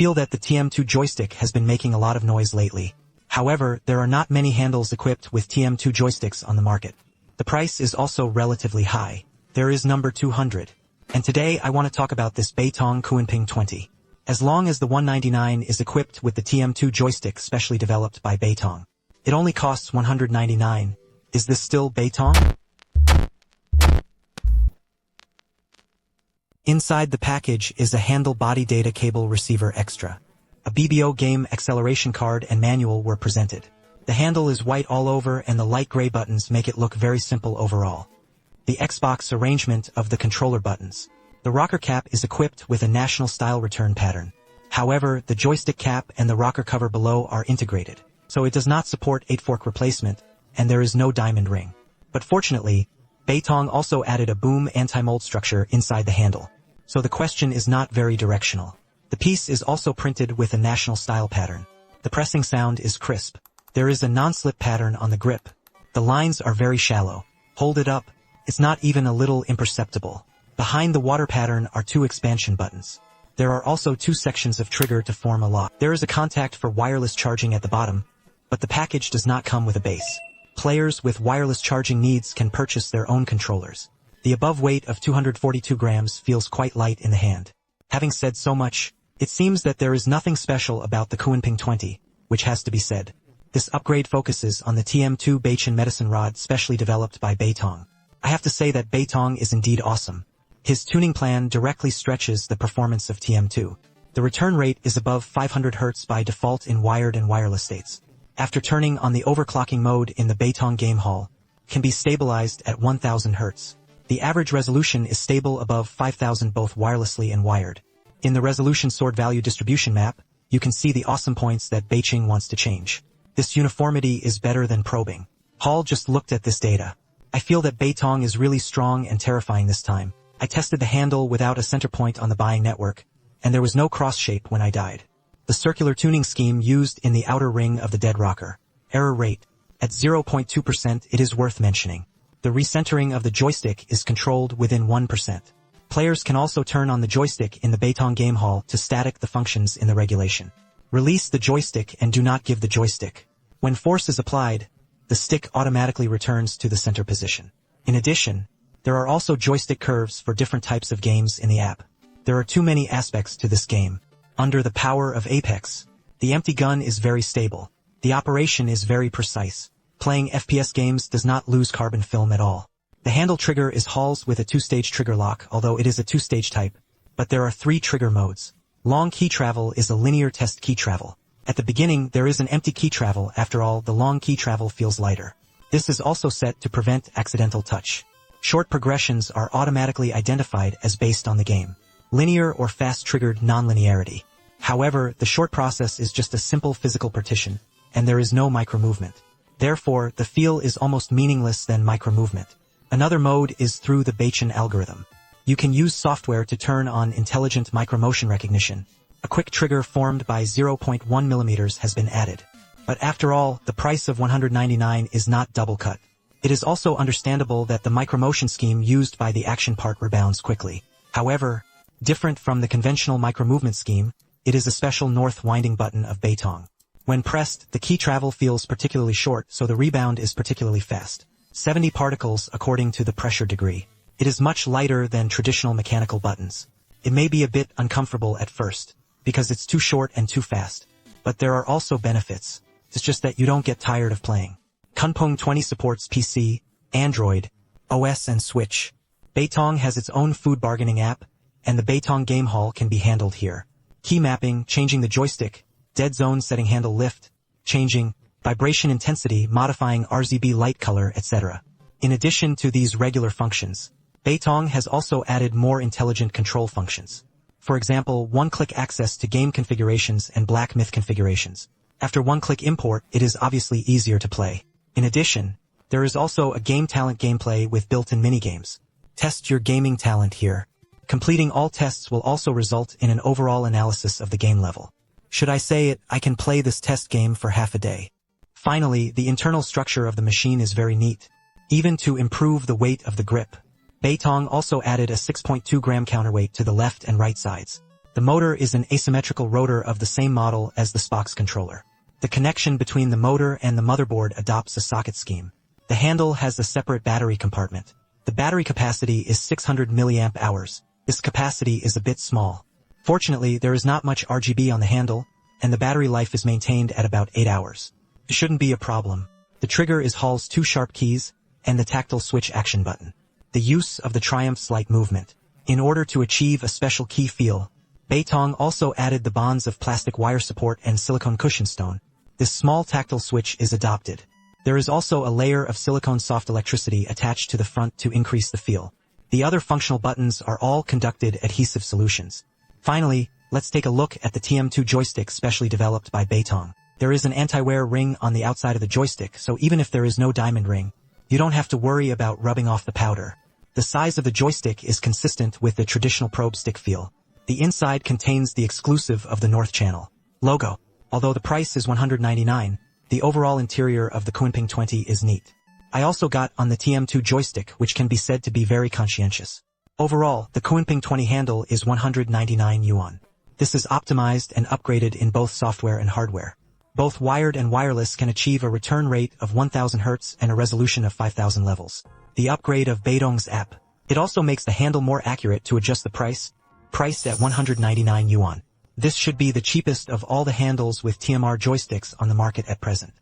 feel that the TM2 joystick has been making a lot of noise lately. However, there are not many handles equipped with TM2 joysticks on the market. The price is also relatively high. There is number 200. And today I want to talk about this Beitong Kunping 20. As long as the 199 is equipped with the TM2 joystick specially developed by Beitong. It only costs 199. Is this still Beitong? Inside the package is a handle body data cable receiver extra. A BBO game acceleration card and manual were presented. The handle is white all over and the light gray buttons make it look very simple overall. The Xbox arrangement of the controller buttons. The rocker cap is equipped with a national style return pattern. However, the joystick cap and the rocker cover below are integrated, so it does not support 8-fork replacement, and there is no diamond ring. But fortunately, Beitong also added a boom anti-mold structure inside the handle, so the question is not very directional. The piece is also printed with a national style pattern. The pressing sound is crisp. There is a non-slip pattern on the grip. The lines are very shallow. Hold it up. It's not even a little imperceptible. Behind the water pattern are 2 expansion buttons. There are also 2 sections of trigger to form a lock. There is a contact for wireless charging at the bottom, but the package does not come with a base. Players with wireless charging needs can purchase their own controllers. The above weight of 242 grams feels quite light in the hand. Having said so much, it seems that there is nothing special about the Kunping 20, which has to be said. This upgrade focuses on the TM2 Beichin medicine rod specially developed by Beitong. I have to say that Beitong is indeed awesome. His tuning plan directly stretches the performance of TM2. The return rate is above 500 Hz by default in wired and wireless states. After turning on the overclocking mode in the Beitong Game Hall, can be stabilized at 1000 Hz. The average resolution is stable above 5000 both wirelessly and wired. In the resolution sword value distribution map, you can see the awesome points that Beichin wants to change. This uniformity is better than probing. Hall just looked at this data. I feel that Beitong is really strong and terrifying this time. I tested the handle without a center point on the buying network, and there was no cross shape when I died. The circular tuning scheme used in the outer ring of the dead rocker. Error rate. At 0.2% it is worth mentioning. The recentering of the joystick is controlled within 1%. Players can also turn on the joystick in the Beitong Game Hall to static the functions in the regulation. Release the joystick and do not give the joystick. When force is applied, the stick automatically returns to the center position. In addition, there are also joystick curves for different types of games in the app. There are too many aspects to this game. Under the power of Apex, the empty gun is very stable. The operation is very precise. Playing FPS games does not lose carbon film at all. The handle trigger is Hall's with a 2-stage trigger lock, although it is a 2-stage type. But there are 3 trigger modes. Long key travel is a linear test key travel. At the beginning, there is an empty key travel. After all, the long key travel feels lighter. This is also set to prevent accidental touch. Short progressions are automatically identified as based on the game. Linear or fast-triggered nonlinearity. However, the short process is just a simple physical partition, and there is no micromovement. Therefore, the feel is almost meaningless than micromovement. Another mode is through the Beichin algorithm. You can use software to turn on intelligent micromotion recognition. A quick trigger formed by 0.1 mm has been added. But after all, the price of 199 is not double cut. It is also understandable that the micromotion scheme used by the action part rebounds quickly. However, different from the conventional micromovement scheme, it is a special north winding button of Beitong. When pressed, the key travel feels particularly short, so the rebound is particularly fast. 70 particles according to the pressure degree. It is much lighter than traditional mechanical buttons. It may be a bit uncomfortable at first, because it's too short and too fast. But there are also benefits. It's just that you don't get tired of playing. Kunping 20 supports PC, Android, OS and Switch. Beitong has its own food bargaining app, and the Beitong Game Hall can be handled here. Key mapping, changing the joystick, dead zone setting handle lift, changing, vibration intensity, modifying RGB light color, etc. In addition to these regular functions, Beitong has also added more intelligent control functions. For example, one-click access to game configurations and Black Myth configurations. After one-click import, it is obviously easier to play. In addition, there is also a game talent gameplay with built-in minigames. Test your gaming talent here. Completing all tests will also result in an overall analysis of the game level. Should I say it, I can play this test game for half a day. Finally, the internal structure of the machine is very neat. Even to improve the weight of the grip, Beitong also added a 6.2 gram counterweight to the left and right sides. The motor is an asymmetrical rotor of the same model as the Spox controller. The connection between the motor and the motherboard adopts a socket scheme. The handle has a separate battery compartment. The battery capacity is 600 mAh. This capacity is a bit small. Fortunately, there is not much RGB on the handle, and the battery life is maintained at about 8 hours. It shouldn't be a problem. The trigger is Hall's 2 sharp keys, and the tactile switch action button. The use of the Triumph slight movement. In order to achieve a special key feel, Beitong also added the bonds of plastic wire support and silicone cushion stone. This small tactile switch is adopted. There is also a layer of silicone soft electricity attached to the front to increase the feel. The other functional buttons are all conducted adhesive solutions. Finally, let's take a look at the TM2 joystick specially developed by Beitong. There is an anti-wear ring on the outside of the joystick, so even if there is no diamond ring, you don't have to worry about rubbing off the powder. The size of the joystick is consistent with the traditional probe stick feel. The inside contains the exclusive of the North Channel logo. Although the price is $199, the overall interior of the Kunping 20 is neat. I also got on the TM2 joystick, which can be said to be very conscientious. Overall, the Kunping 20 handle is 199 yuan. This is optimized and upgraded in both software and hardware. Both wired and wireless can achieve a return rate of 1000 Hz and a resolution of 5000 levels. The upgrade of Beitong's app. It also makes the handle more accurate to adjust the price, priced at 199 yuan. This should be the cheapest of all the handles with TMR joysticks on the market at present.